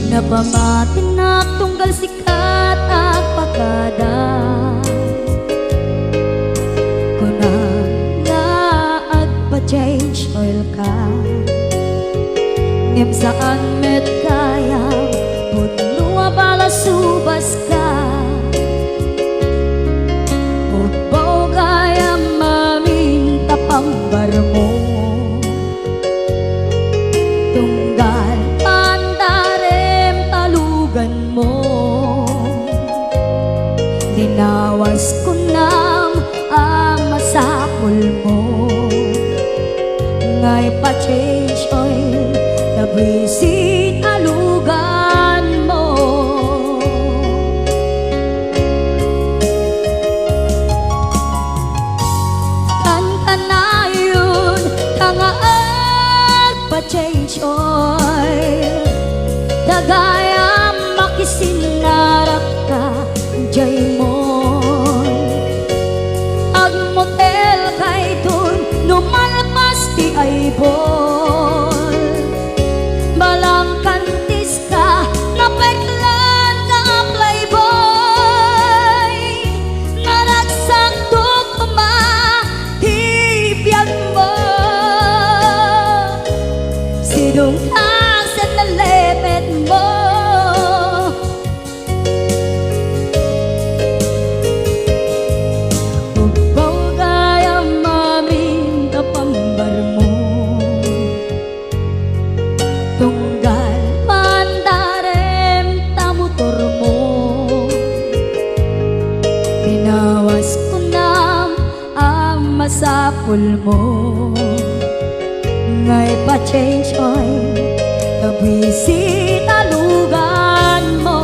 Napamatin na tunggal sikat at pagkada kunang nga agpa-change oil ka ngem saan met kaya putnua bala subas ka ubaw gaya maminta pambar mo tunggal mo dinawas ko nam ang masapol mo ngay pa-change oil nabisit alugan mo kan kanayon tangaag pa-change oil dagaya sinarak ka jay mon ag motel kay dun numalpas ti ay bol balang kantis ka napeklan ka playboy naragsak tukma hibiyag mo sidong sa nalepet mo sapul mo ngay pa-change oil nabisit alugan mo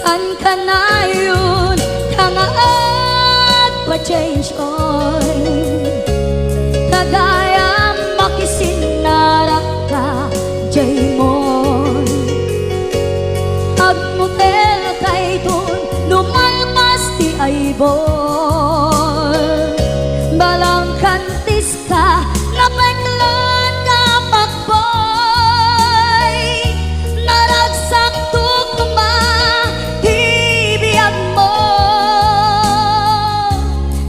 kan kanayon tangaag pa-change oil kagaya makisinarak ka jay mo agmutel kay dun lumalpas ti ay bol balang kantis ka napeklan ka pakboy naragsak tukma hibiyag mo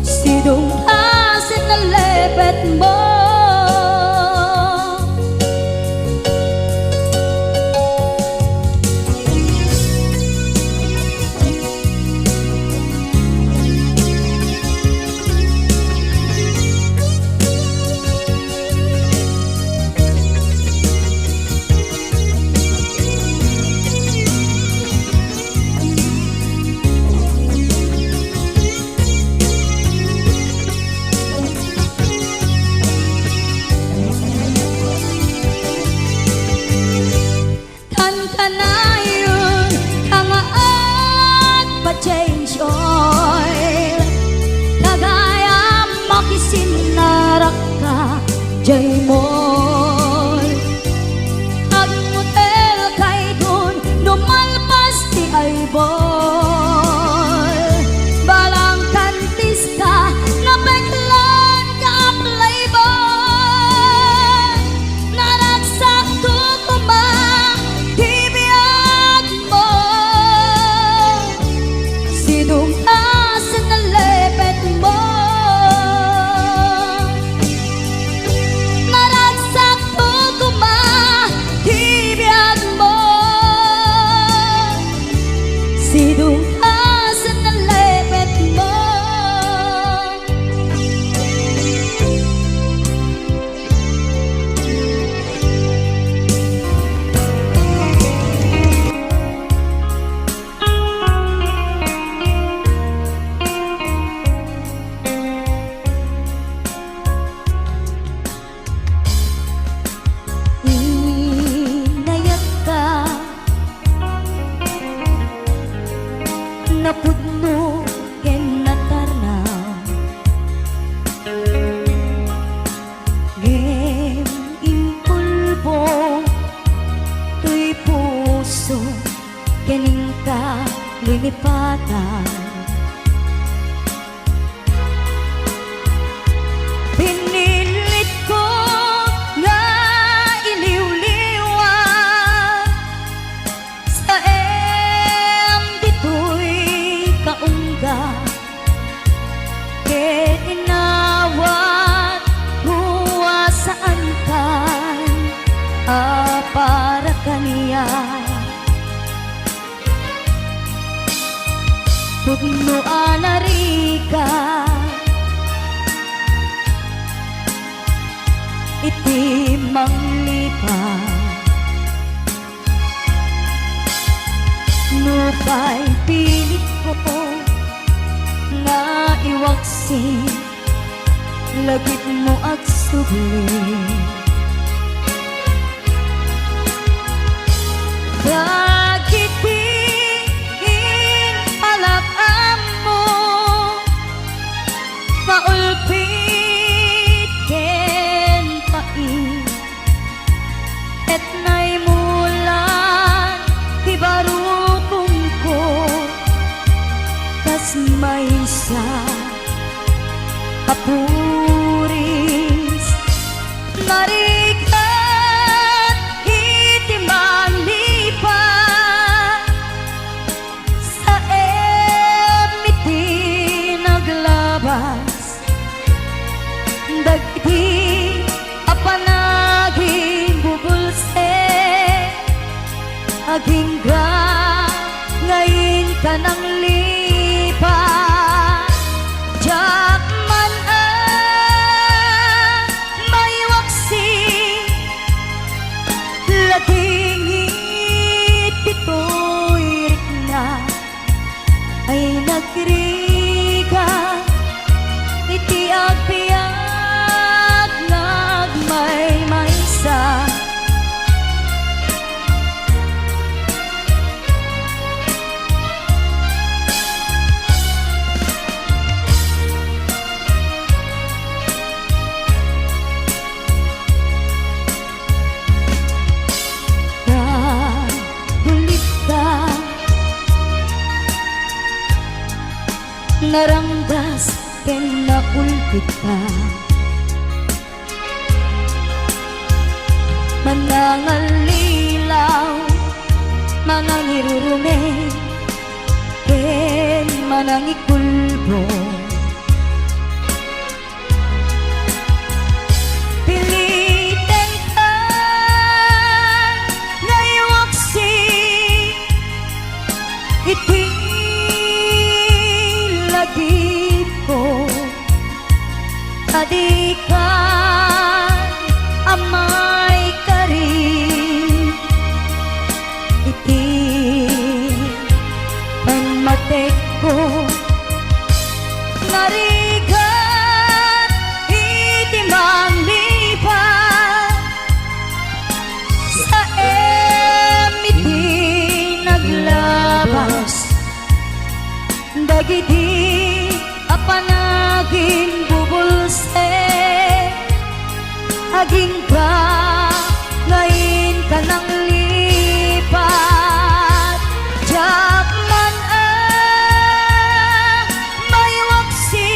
sidong asin na lepet mo kanayon tangaag pa-change oil kagaya makisinarak ka jay mol agmutel kay dun numalpas ti ay bol balang kantis ka napeklan ka playboy naragsak tukma sidong asin na lepet mo naragsak tukma hibiyag mo sidong asin na lepet mo napudno ken natarnaw ngem impulbo tuy puso kening ka lilipatan pinin no anarika iti manglipa no pa'y pilit ko nga iwaksi lagip mo at subli Dagitin palakam mo paulpit ken pait et nay mulan ti barukong ko kas maysa kapuris narigat iti manglipat sa emiti naglabas dagiti apanaging bubulse aging ngayon ka nang lipat Jackman may waksi latingit ito'y rikna ay nagriga iti agpiyag nagmay maysa naranggas ken naulpit ka manangalilaw manangirurume ken manangikulbo piliten ka ngayawaksi iti lagip ko kadikan amay karin iti panmatek ko narigat iti manglipat sa emiti naglabas dagiti apanaging bubulse aging ka ngayon ka nang lipat Jackman may waksi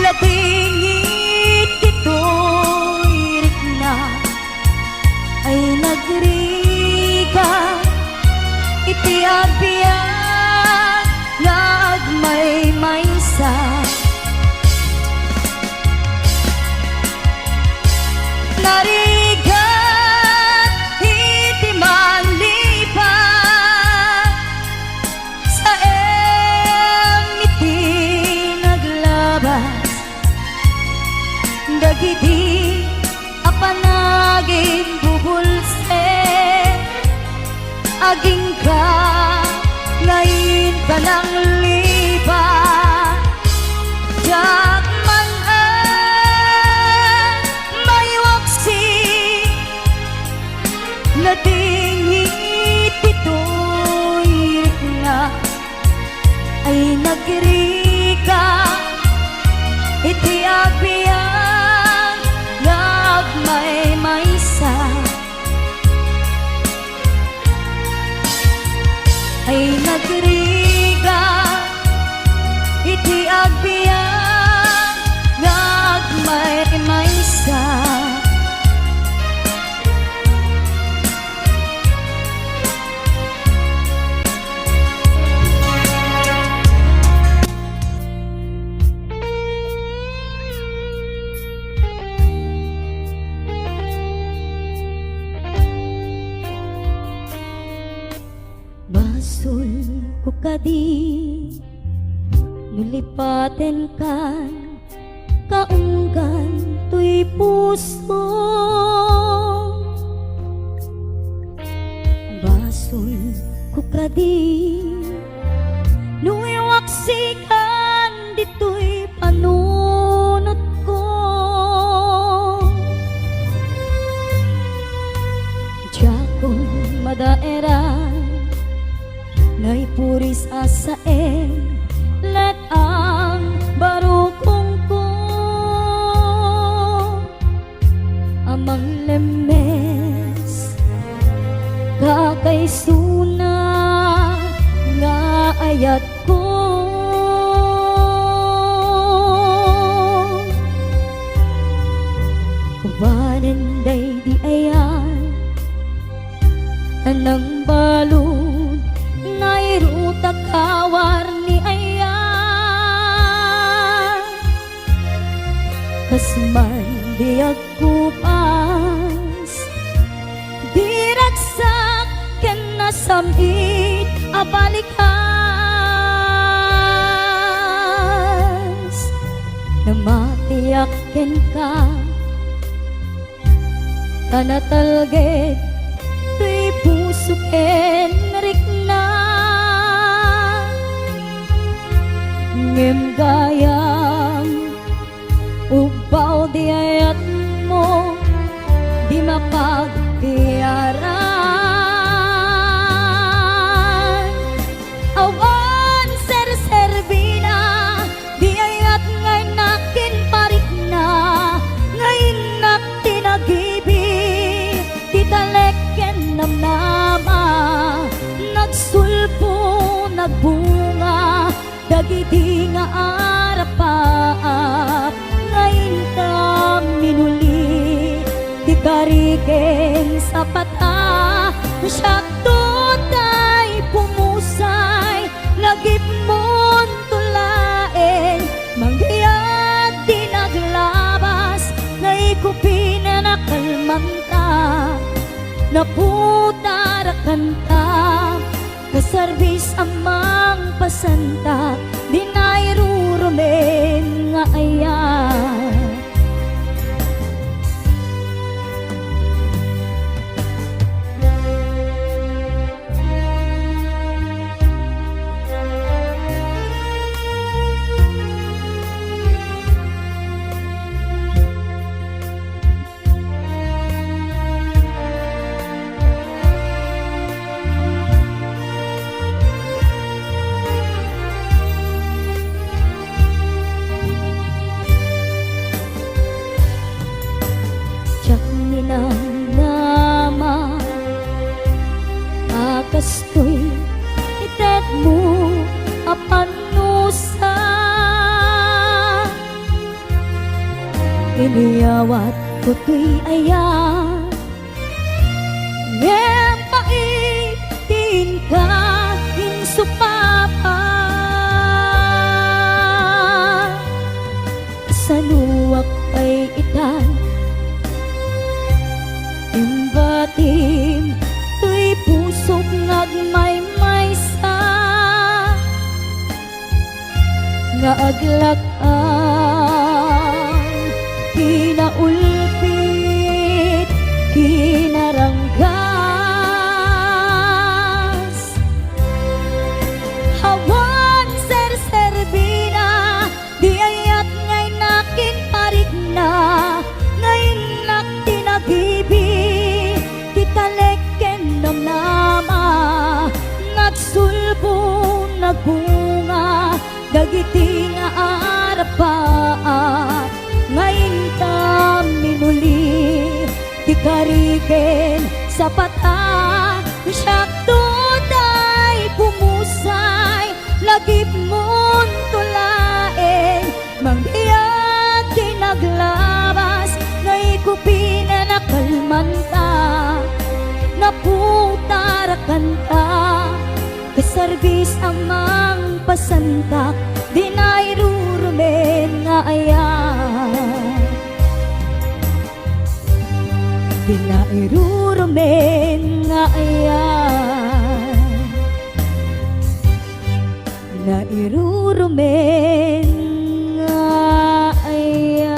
latingit ito'y rikna ay nagriga iti agpiyag nagmay maysa narigat iti manglipat sa emiti naglabas dagiti apanaging bubulse aging ka ngayon ka nang lipat Jackman may waksi latingit ito'y rikna ay nagrika iti agpiyag nagmay maysa ay nagriga kadi nulipaten kan kaunggan tuy puso basun ko kadi nuiwaksikan dito'y panunot ko Diyakon madaeran naipuris asaen let ang barukong ko amang lemes kakaisuna nga ayat ko kubanan day di ayan anang balon nairuta kawar ni ayan kasman di agkupas diragsak ken nasamit abalikas namatiyak ken ka tanatalged tuy puso ken rikna ngem gayam ubaw di ayat mo di mapagtiaran awan ser-serbina di ayat ngay nakin parik na ngayon nak tinagibi titaleken namnama nagsulpo nagbunga dagiti nga arapaap ngayon ka minuli di kariken sa pata siyakto tay pumusay lagip mon tulaen manggayat di naglabas naikupin na nakalmanta naputarakan ta kasarbis amang pasanta di nairurumen nga ayan nama akastoy itet mo apanusa iniyawat ko tuy ayan ngem paitin ka insupapa sanuwak ay itan imbatim tuy pusok ngagmaymaysa nga aglak-ang kinaulpit kinaranggas hawan ser-serbina di ayat ngay nakin parik na ngayon nak tinagibi taleken namnama nagsulbo nagbunga dagiti nga arapaat ngayon ta minuli di kariken sa pata siyakto day pumusay lagip mon tulaen manggayat kinaglabas naikupin na nakalmanta naputarakan ka kasarbis amang pasantak di nairurumen nga ayan di nairurumen nga ayan na irurumen nga ayan.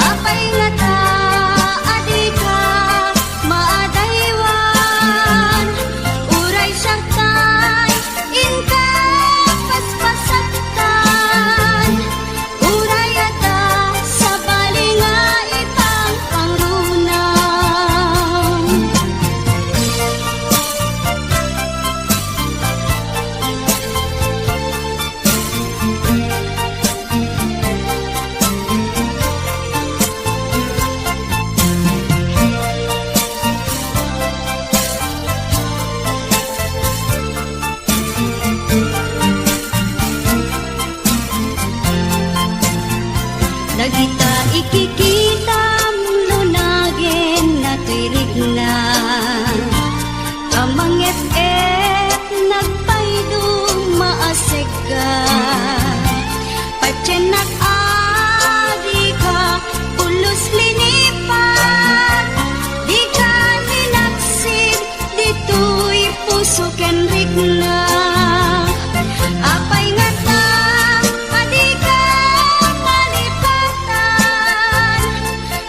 Apay nga ta suken rikna apay nga ta adika malipatan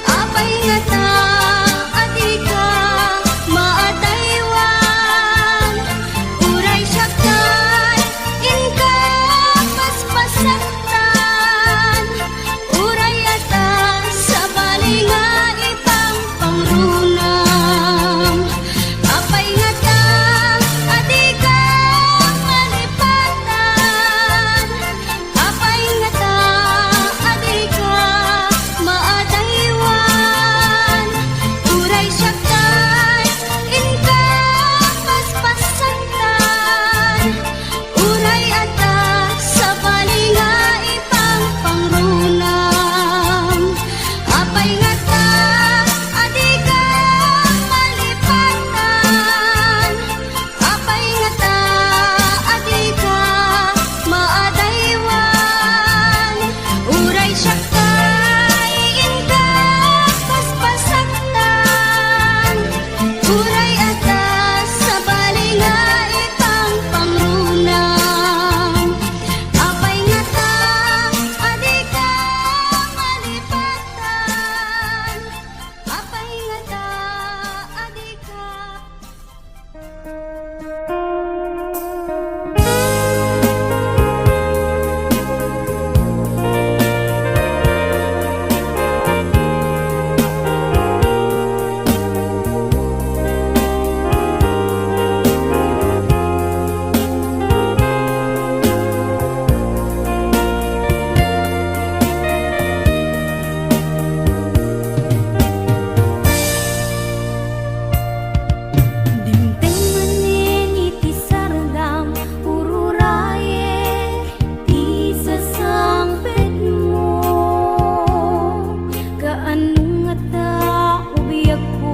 apay nga ta adika maataywan uray syaktan inka paspasaktan uray ata sa balinga ipang pangrunam apay nga ta adika malipatan apay nga ta adika maadaywan uray syaktan inka paspasaktan uray ata sa balinga ipang pangrunam apay nga ta adika malipatan apay nga ta adika maadaywan uray syaktan inka paspasaktan uray ata sa balinga ipang pangrunam apay nga ta adika malipatan apay nga ta adika Dimteng manin iti sardam ururaye ti sasangpet mo kaanong nga ta ubiyag ko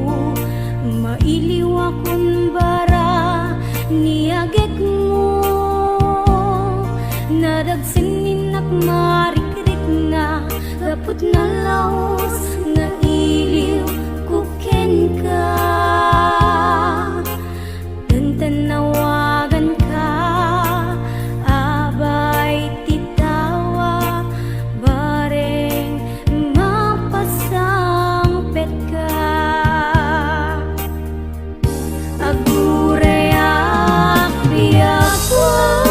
mailiw akong bara niagek mo nadagsin ak marikrik na kaput na laos nga iliw kuken ka tanawagan ka abay titawa bareng mapasangpet ka agurayak biyakoy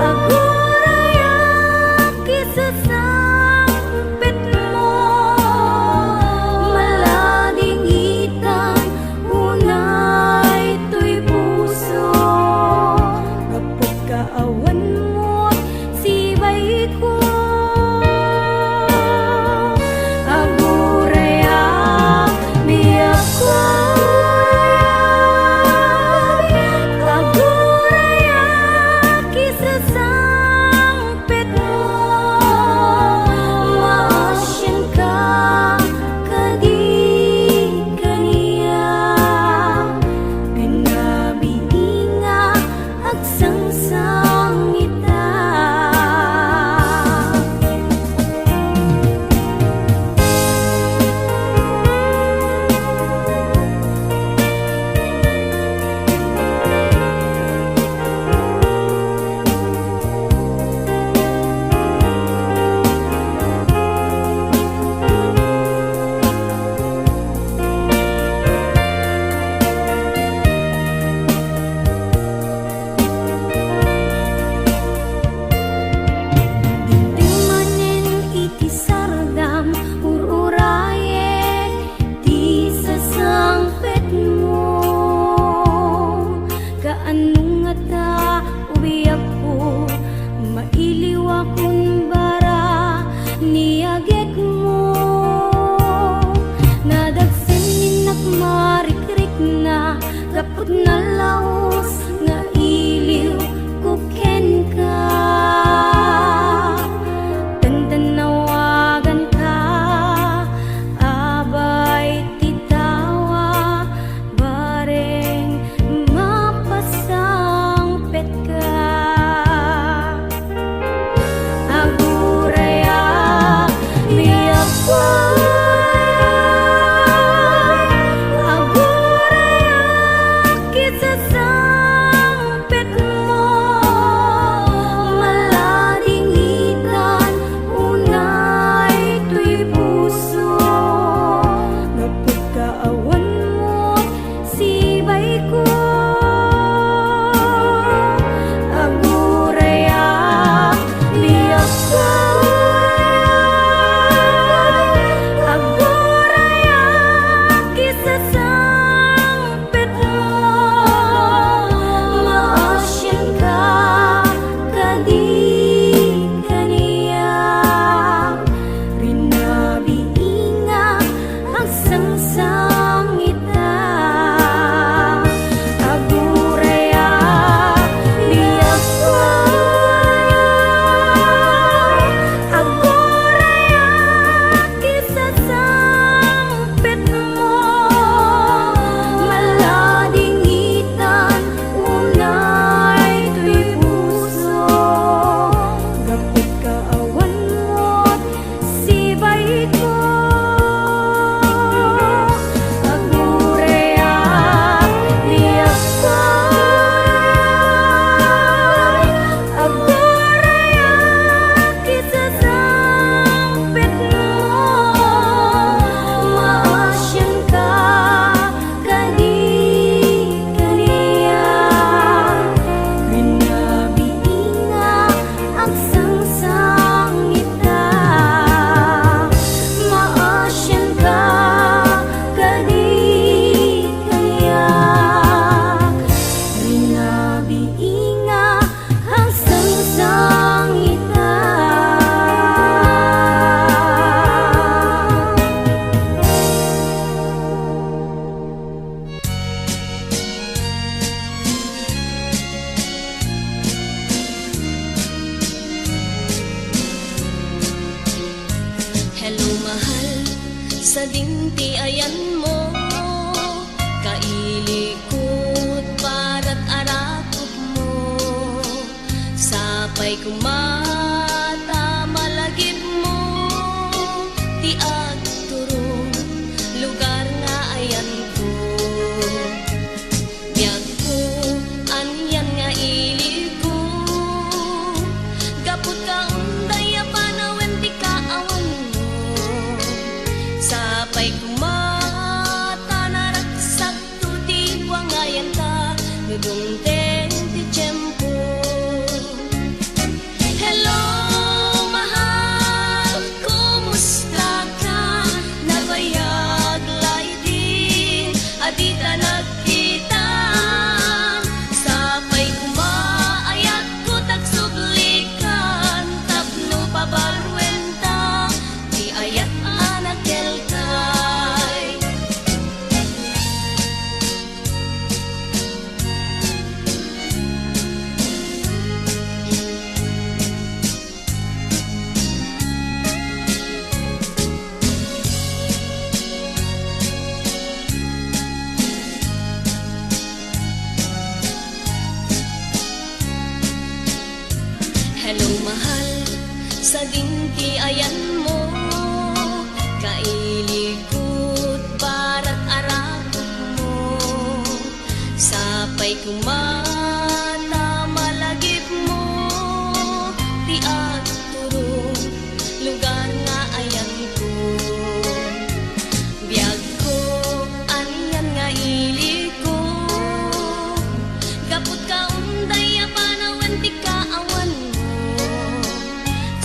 agurayak kisasangpet mo malading itan unay to'y puso kapag kaawan mo't sibay ko agurayak biyakoy agurayak kisasangpet mo maasyan ka kadi kaniya pinabiinga agsangsangita Dimteng manin iti sardam ururaye ti sasangpet mo kaanong nga ta ubiyag ko mailiw akong bara niagek mo nadagsin ak marikrik na kaput na laos nga iliw kuken ka tanawagan ka abay titawa bareng mapasangpet ka agurayak biyakoy agurayak sa dinti ayan mo, kailikot barat arap mo, sapay kumata malagip mo, di at turong lugar nga ayan ko. Biyag ko aniyan nga ili ko, gapot ka unday apanawan di ka awan mo,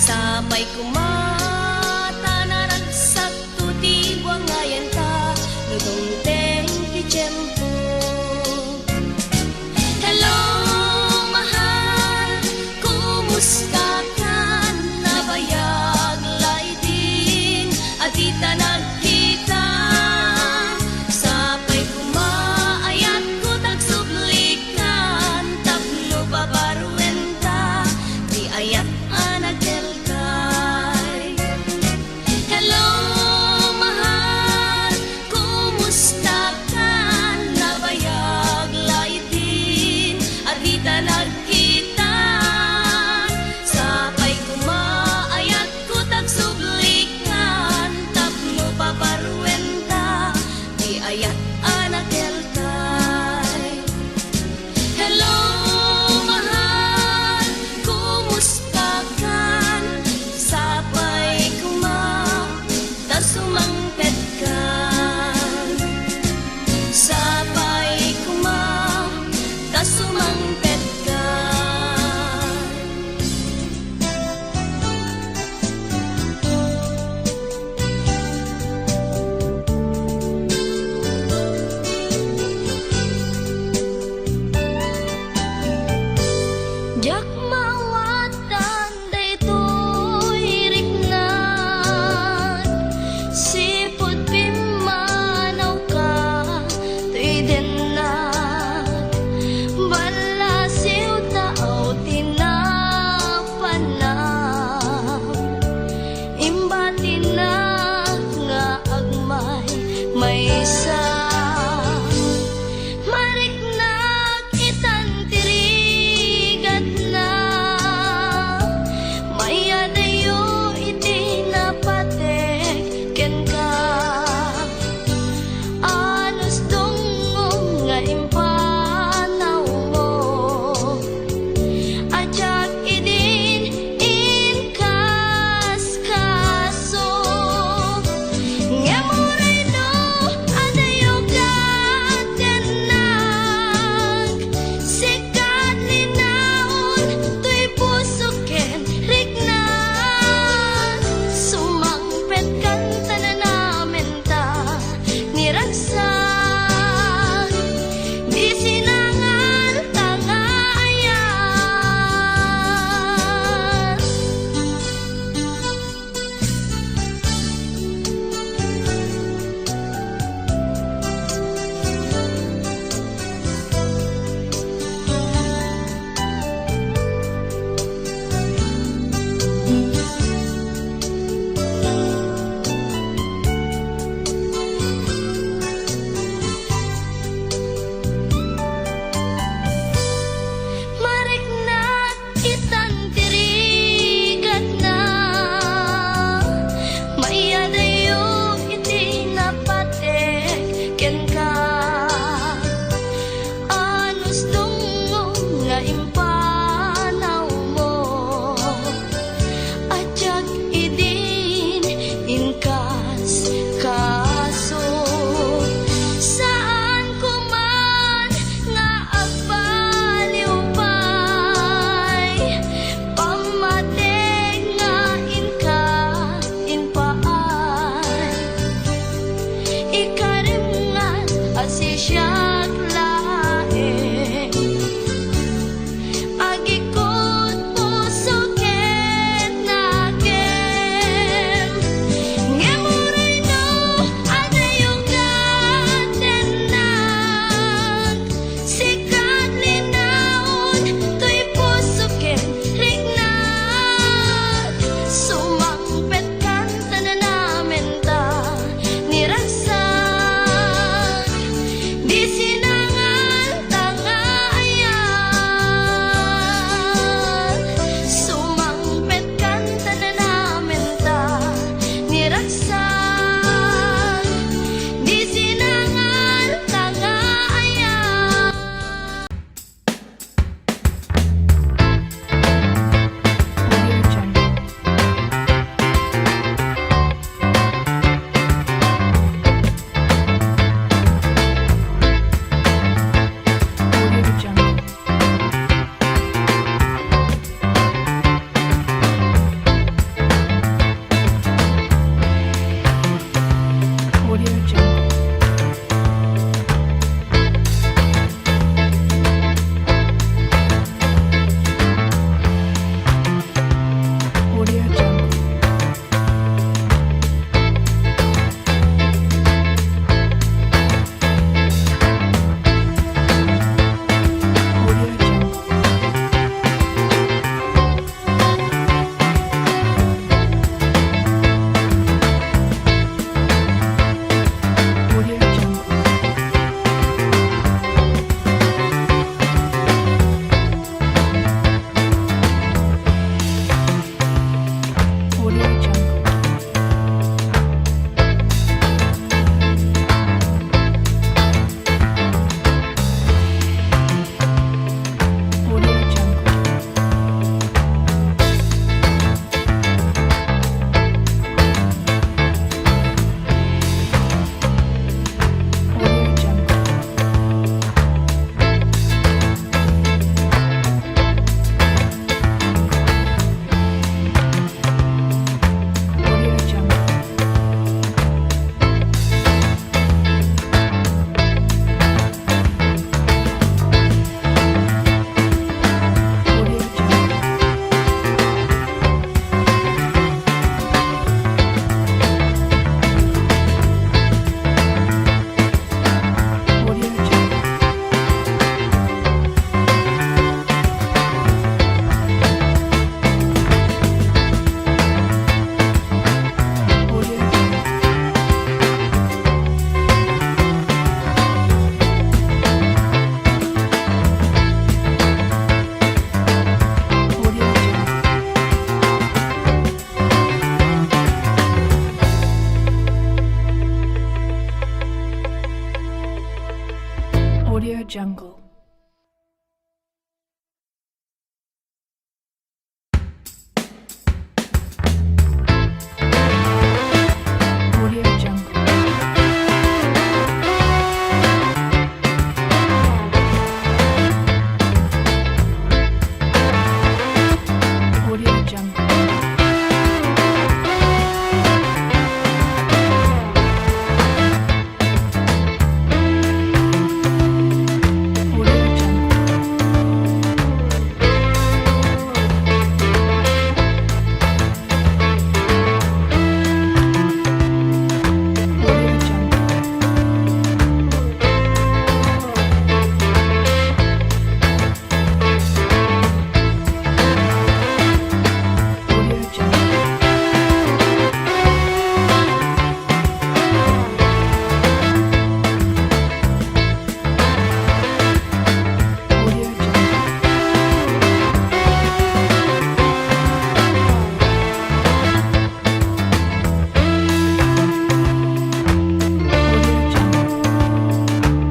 sapay kumata naragsak to di buwang ngayon ta, nudong teng ti tiyempo. Hello, mahal, kumusta ka? Nabayag laidin, adita nagkita, sapay kumaayat ko tagsublikan, tapno babaruenta, di ayat anagelkay. Hello, mahal, kumusta ka? Nabayag laidin, adita nagkita, sapay kumaayat ko tagsublikan, tapno paparuenta, di ayat anagelkay. Hello, mahal, kumusta ka? Sapay kumata sumangpet ka, sapay kumata sumangpet ka. Jak mawatan daytoy riknat, sipud pimanaw ka tuy dennak, balasiw tao tinapanam, imbatinak nga agmay maysa. Mariknak itan tirigat na, mayadayo iti napatek ken ka, anos dungog nga impanaw mo, ajak idin inkas kaso, ngamuray no adayo gatenag, sikat linaon tuy puso ken riknat, sumangpet kan tananamen ta niragsak, di sinangal tangayan. Mariknak itan tirigat na, mayadayo iti napatek ken ka, anos dungog nga impanaw mo, ajak idin inkas kaso, saan ko man nga agbaliw pay, pamateg nga inka inpaay, ikarimngan asisyak laeng, agikot puso ket nakem, ngamuray no adayo gatenag, sikat linaon tuy puso ken riknat, sumangpet kan tananamen ta niragsak, di sinangal Audio Jungle. Audio Jungle. Audio Jungle. Audio Jungle. Audio Jungle. Audio Jungle. Audio Jungle. Audio Jungle. Audio Jungle. Audio Jungle. Audio Jungle. Audio Jungle. Audio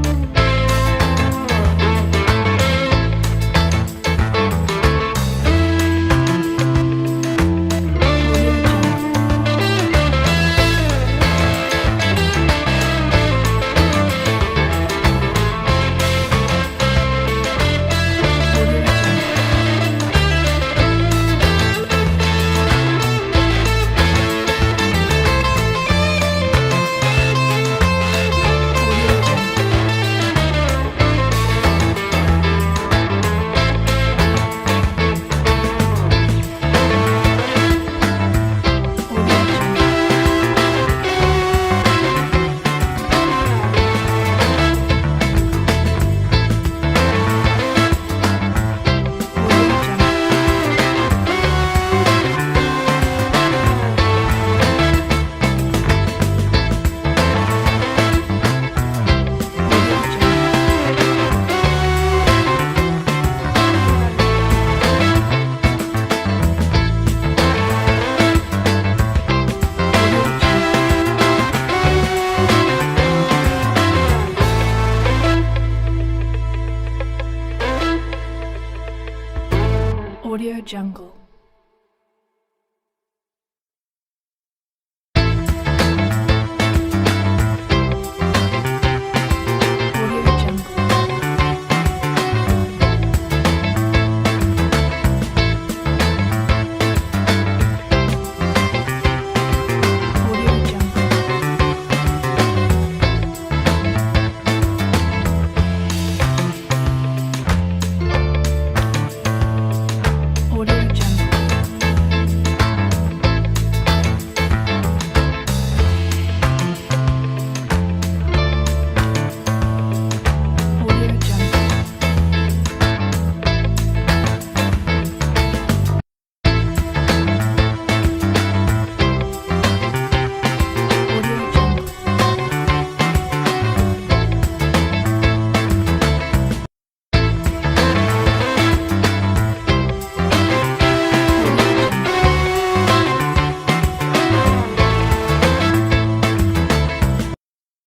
Jungle. Audio Jungle. Audio Jungle. Audio Jungle.